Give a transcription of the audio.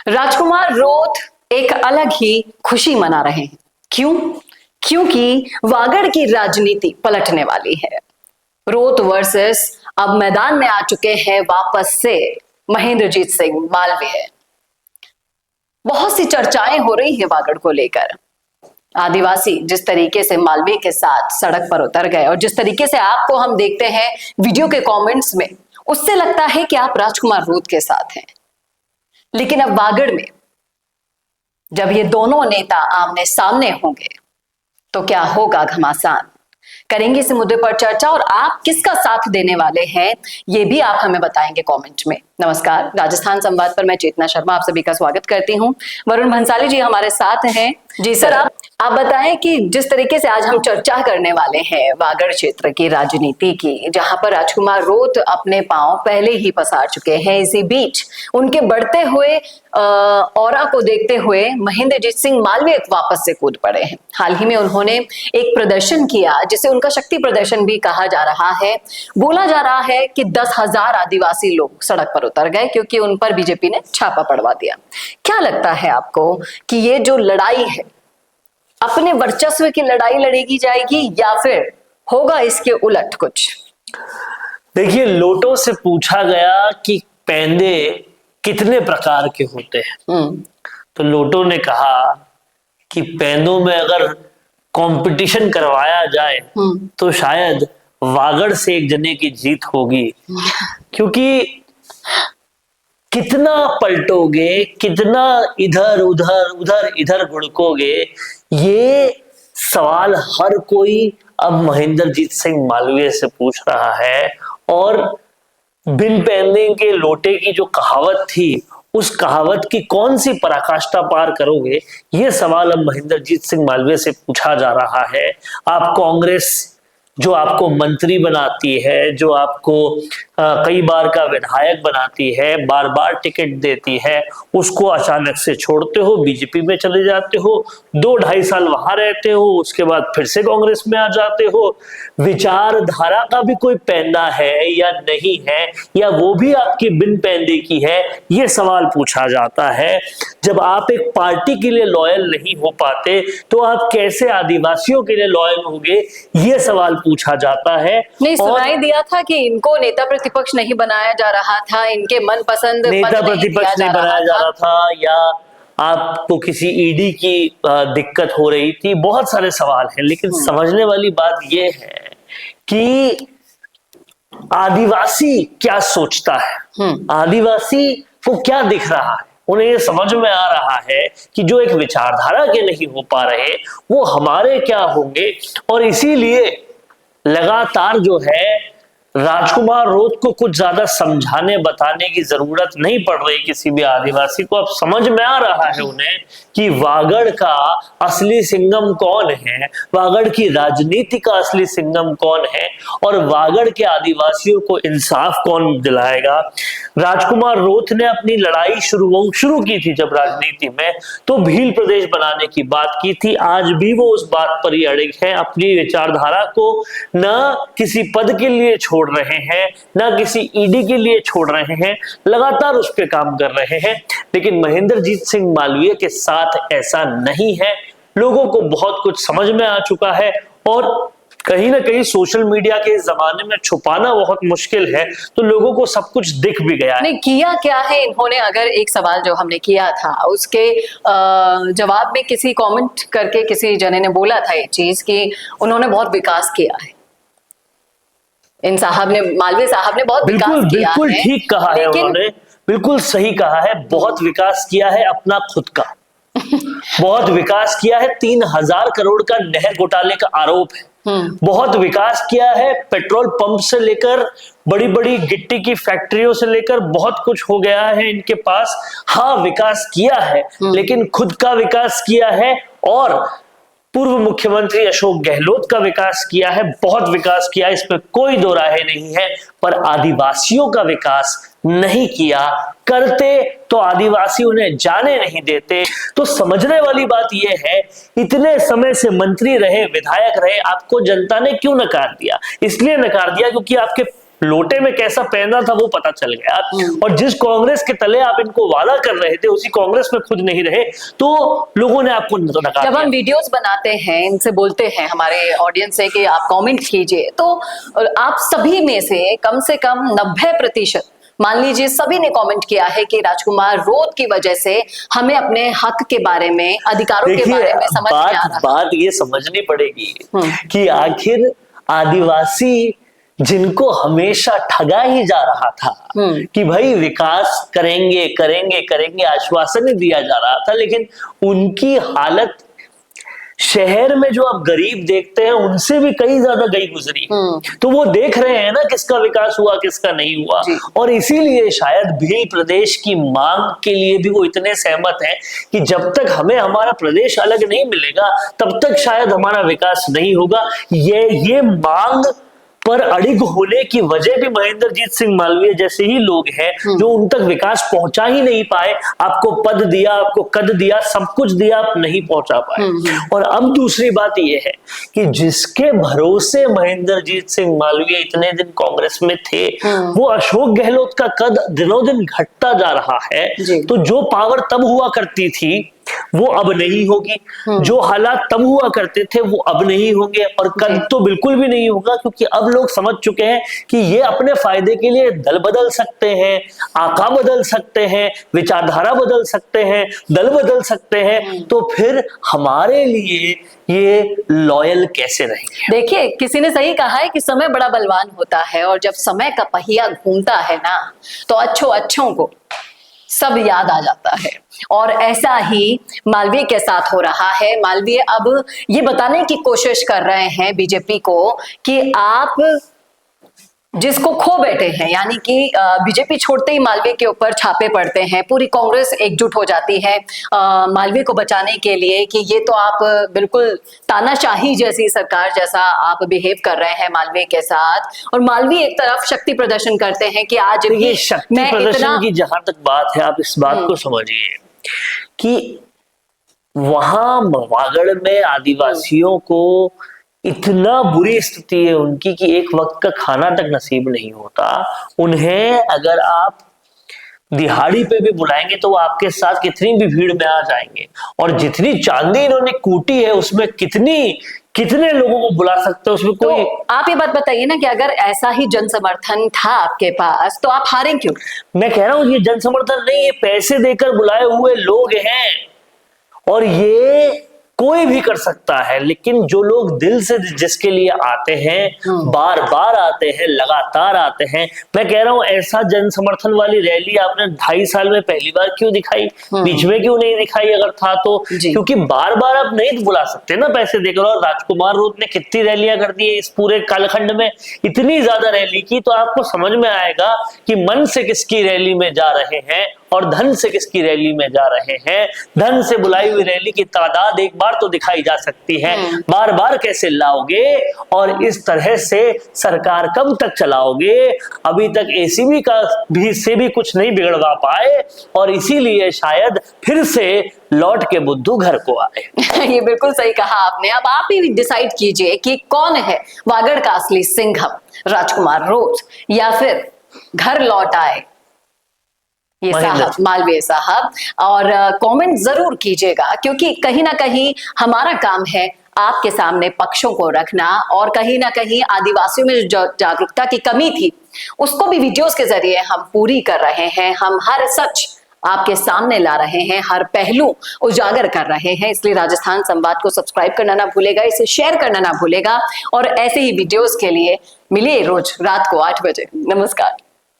राजकुमार रोत एक अलग ही खुशी मना रहे हैं। क्यों? क्योंकि वागड़ की राजनीति पलटने वाली है। रोत वर्सेस अब मैदान में आ चुके हैं वापस से महेंद्रजीत सिंह मालवीय। बहुत सी चर्चाएं हो रही हैं वागड़ को लेकर। आदिवासी जिस तरीके से मालवीय के साथ सड़क पर उतर गए और जिस तरीके से आपको हम देखते हैं वीडियो के कमेंट्स में, उससे लगता है कि आप राजकुमार रोत के साथ हैं। लेकिन अब वागड़ में जब ये दोनों नेता आमने सामने होंगे तो क्या होगा घमासान। करेंगे इस मुद्दे पर चर्चा और आप किसका साथ देने वाले हैं ये भी आप हमें बताएंगे कमेंट में। नमस्कार, राजस्थान संवाद पर मैं चेतना शर्मा आप सभी का स्वागत करती हूं। वरुण भंसाली जी हमारे साथ हैं। जी सर, आप बताएं कि जिस तरीके से आज हम चर्चा करने वाले हैं वागड़ क्षेत्र की राजनीति की, जहां पर राजकुमार रोत अपने पांव पहले ही पसार चुके हैं, इसी बीच उनके बढ़ते हुए ऑरा को देखते हुए महेंद्रजीत सिंह मालवीय वापस से कूद पड़े हैं। हाल ही में उन्होंने एक प्रदर्शन किया जिसे उनका शक्ति प्रदर्शन भी कहा जा रहा है। बोला जा रहा है कि 10,000 आदिवासी लोग सड़क पर उतर गए क्योंकि उन पर बीजेपी ने छापा पड़वा दिया। क्या लगता है आपको कि ये जो लड़ाई है अपने वर्चस्व की लड़ाई लड़ेगी जाएगी या फिर होगा इसके उलट कुछ? देखिए, लोटो से पूछा गया कि पैंदे कितने प्रकार के होते हैं, तो लोटो ने कहा कि पैंदों में अगर कंपटीशन करवाया जाए तो शायद वागड़ से एक जने की जीत होगी, क्योंकि कितना पलटोगे, कितना इधर उधर उधर इधर घुड़कोगे, ये सवाल हर कोई अब महेंद्रजीत सिंह मालवीय से पूछ रहा है। और बिन पैंदे के लोटे की जो कहावत थी, उस कहावत की कौन सी पराकाष्ठा पार करोगे, ये सवाल अब महेंद्रजीत सिंह मालवीय से पूछा जा रहा है। आप कांग्रेस जो आपको मंत्री बनाती है, जो आपको कई बार का विधायक बनाती है, बार बार टिकट देती है, उसको अचानक से छोड़ते हो, बीजेपी में चले जाते हो, 2-2.5 साल वहां रहते हो, उसके बाद फिर से कांग्रेस में आ जाते हो। विचारधारा का भी कोई पैंदा है या नहीं है, या वो भी आपकी बिन पैंदे की है, ये सवाल पूछा जाता है। जब आप एक पार्टी के लिए लॉयल नहीं हो पाते तो आप कैसे आदिवासियों के लिए लॉयल होंगे, ये सवाल पूछा जाता है। नहीं, सुनाई दिया था कि इनको नेता प्रतिपक्ष नहीं बनाया जा रहा था, इनके मनपसंद नेता प्रतिपक्ष नहीं बनाया जा रहा था, या आपको किसी ईडी की दिक्कत हो रही थी, बहुत सारे सवाल हैं। लेकिन समझने वाली बात यह है कि आदिवासी क्या सोचता है, आदिवासी को क्या दिख रहा है। उन्हें ये समझ में आ रहा है कि जो एक विचारधारा के नहीं हो पा रहे वो हमारे क्या होंगे, और इसीलिए लगातार जो है राजकुमार रोत को कुछ ज्यादा समझाने बताने की जरूरत नहीं पड़ रही किसी भी आदिवासी को। अब समझ में आ रहा है उन्हें कि वागड़ का असली सिंघम कौन है, वागड़ की राजनीति का असली सिंघम कौन है, और वागड़ के आदिवासियों को इंसाफ कौन दिलाएगा। राजकुमार रोत ने अपनी लड़ाई शुरू की थी जब राजनीति में, तो भील प्रदेश बनाने की बात की थी। आज भी वो उस बात पर ही अड़िग है, अपनी विचारधारा को न किसी पद के लिए छोड़ रहे हैं, ना किसी ईडी के लिए छोड़ रहे हैं, लगातार उस पे काम कर रहे हैं। लेकिन महेंद्रजीत सिंह मालवीय के साथ ऐसा नहीं है। लोगों को बहुत कुछ समझ में आ चुका है, और कहीं ना कहीं सोशल मीडिया के जमाने में छुपाना बहुत मुश्किल है, तो लोगों को सब कुछ दिख भी गया है। नहीं, किया क्या है इन्होंने? अगर एक सवाल जो हमने किया था उसके जवाब में किसी कमेंट करके किसी जने ने बोला था ये चीज कि उन्होंने बहुत विकास किया है। इन साहब ने, मालवीय साहब ने बहुत विकास किया है। बिल्कुल ठीक कहा है उन्होंने, बिल्कुल सही कहा है। बहुत विकास किया है अपना खुद का, बहुत विकास किया है। 3,000 करोड़ का नहर घोटाले का आरोप है। बहुत विकास किया है, पेट्रोल पंप से लेकर बड़ी बड़ी गिट्टी की फैक्ट्रियों से लेकर बहुत कुछ हो गया है इनके पास। हाँ, विकास किया है, लेकिन खुद का विकास किया है, और पूर्व मुख्यमंत्री अशोक गहलोत का विकास किया है, बहुत विकास किया है, इसमें कोई दो राय नहीं है। पर आदिवासियों का विकास नहीं किया। करते तो आदिवासी उन्हें जाने नहीं देते। तो समझने वाली बात यह है, इतने समय से मंत्री रहे, विधायक रहे, आपको जनता ने क्यों नकार दिया? इसलिए नकार दिया क्योंकि आपके लोटे में कैसा पहनना था वो पता चल गया। और जिस कांग्रेस के तले आप इनको वादा कर रहे थे उसी कांग्रेस में खुद नहीं रहे तो लोगों ने आपको नकार जब दिया। हम वीडियोस बनाते हैं, इनसे बोलते हैं हमारे ऑडियंस से कि आप कमेंट कीजिए, तो आप सभी में से कम 90% मान लीजिए सभी ने कमेंट किया है कि राजकुमार रोत की वजह से हमें अपने हक के बारे में, अधिकारों के बारे में समझ नहीं आ रहा। बात ये समझनी पड़ेगी कि आखिर आदिवासी जिनको हमेशा ठगा ही जा रहा था कि भाई विकास करेंगे करेंगे करेंगे, आश्वासन दिया जा रहा था, लेकिन उनकी हालत शहर में जो आप गरीब देखते हैं उनसे भी कई ज्यादा गई गुजरी। तो वो देख रहे हैं ना किसका विकास हुआ किसका नहीं हुआ, और इसीलिए शायद भील प्रदेश की मांग के लिए भी वो इतने सहमत हैं कि जब तक हमें हमारा प्रदेश अलग नहीं मिलेगा तब तक शायद हमारा विकास नहीं होगा। ये मांग पर अड़िग होने की वजह भी महेंद्रजीत सिंह मालवीय जैसे ही लोग हैं जो उन तक विकास पहुंचा ही नहीं पाए। आपको पद दिया, आपको कद दिया, सब कुछ दिया, आप नहीं पहुंचा पाए। और अब दूसरी बात यह है कि जिसके भरोसे महेंद्रजीत सिंह मालवीय इतने दिन कांग्रेस में थे वो अशोक गहलोत का कद दिनों दिन घटता जा रहा है। तो जो पावर तब हुआ करती थी वो अब नहीं होगी, जो हालात तब हुआ करते थे वो अब नहीं होंगे, और कल तो बिल्कुल भी नहीं होगा, क्योंकि अब लोग समझ चुके हैं कि ये अपने फायदे के लिए दल बदल सकते हैं, आका बदल सकते हैं, विचारधारा बदल सकते हैं, दल बदल सकते हैं, तो फिर हमारे लिए ये लॉयल कैसे रहेंगे। देखिए, किसी ने सही कहा है कि समय बड़ा बलवान होता है, और जब समय का पहिया घूमता है ना तो अच्छों को सब याद आ जाता है। और ऐसा ही मालवीय के साथ हो रहा है। मालवीय अब ये बताने की कोशिश कर रहे हैं बीजेपी को कि आप जिसको खो बैठे हैं, यानी कि बीजेपी छोड़ते ही मालवीय के ऊपर छापे पड़ते हैं, पूरी कांग्रेस एकजुट हो जाती है मालवीय को बचाने के लिए कि ये तो आप बिल्कुल तानाशाही जैसी सरकार जैसा आप बिहेव कर रहे हैं मालवीय के साथ। और मालवीय एक तरफ शक्ति प्रदर्शन करते हैं कि आज ये शक्ति प्रदर्शन की जहां तक बात है, आप इस बात को समझिए कि वहां वागड़ में आदिवासियों को इतना बुरी स्थिति है उनकी कि एक वक्त का खाना तक नसीब नहीं होता। उन्हें अगर आप दिहाड़ी पे भी बुलाएंगे तो वो आपके साथ कितनी भी भीड़ में आ जाएंगे, और जितनी चांदी इन्होंने कूटी है उसमें कितने लोगों को बुला सकते हैं उसमें कोई। तो आप ये बात बताइए ना कि अगर ऐसा ही जन समर्थन था आपके पास तो आप हारे क्यों? मैं कह रहा हूं ये जन समर्थन नहीं, ये पैसे देकर बुलाए हुए लोग हैं, और ये कोई भी कर सकता है, लेकिन जो लोग दिल से जिसके लिए आते हैं, बार बार आते हैं, लगातार आते हैं। मैं कह रहा हूं ऐसा जन समर्थन वाली रैली आपने 2.5 साल में पहली बार क्यों दिखाई, बीच में क्यों नहीं दिखाई अगर था तो? क्योंकि बार बार आप नहीं बुला सकते ना पैसे देकर। और राजकुमार रोत ने कितनी रैलियां कर दी इस पूरे कालखंड में, इतनी ज्यादा रैली की, तो आपको समझ में आएगा कि मन से किसकी रैली में जा रहे हैं और धन से किसकी रैली में जा रहे हैं। धन से बुलाई हुई रैली की तादाद एक बार तो दिखाई जा सकती है, बार बार कैसे लाओगे, और इस तरह से सरकार कब तक चलाओगे? अभी तक एसीबी का भी कुछ नहीं बिगड़वा पाए, और इसीलिए शायद फिर से लौट के बुद्धू घर को आए। ये बिल्कुल सही कहा आपने। अब आप ही डिसाइड कीजिए कि कौन है वागड़ का असली सिंघम, राजकुमार रोत या फिर घर लौट आए ये साहब, मालवीय साहब। और कमेंट जरूर कीजिएगा, क्योंकि कहीं ना कहीं हमारा काम है आपके सामने पक्षों को रखना, और कहीं ना कहीं आदिवासियों में जो जागरूकता की कमी थी उसको भी वीडियोस के जरिए हम पूरी कर रहे हैं। हम हर सच आपके सामने ला रहे हैं, हर पहलू उजागर कर रहे हैं। इसलिए राजस्थान संवाद को सब्सक्राइब करना ना भूलेगा, इसे शेयर करना ना भूलेगा, और ऐसे ही वीडियोस के लिए मिलिए रोज रात को 8 बजे। नमस्कार।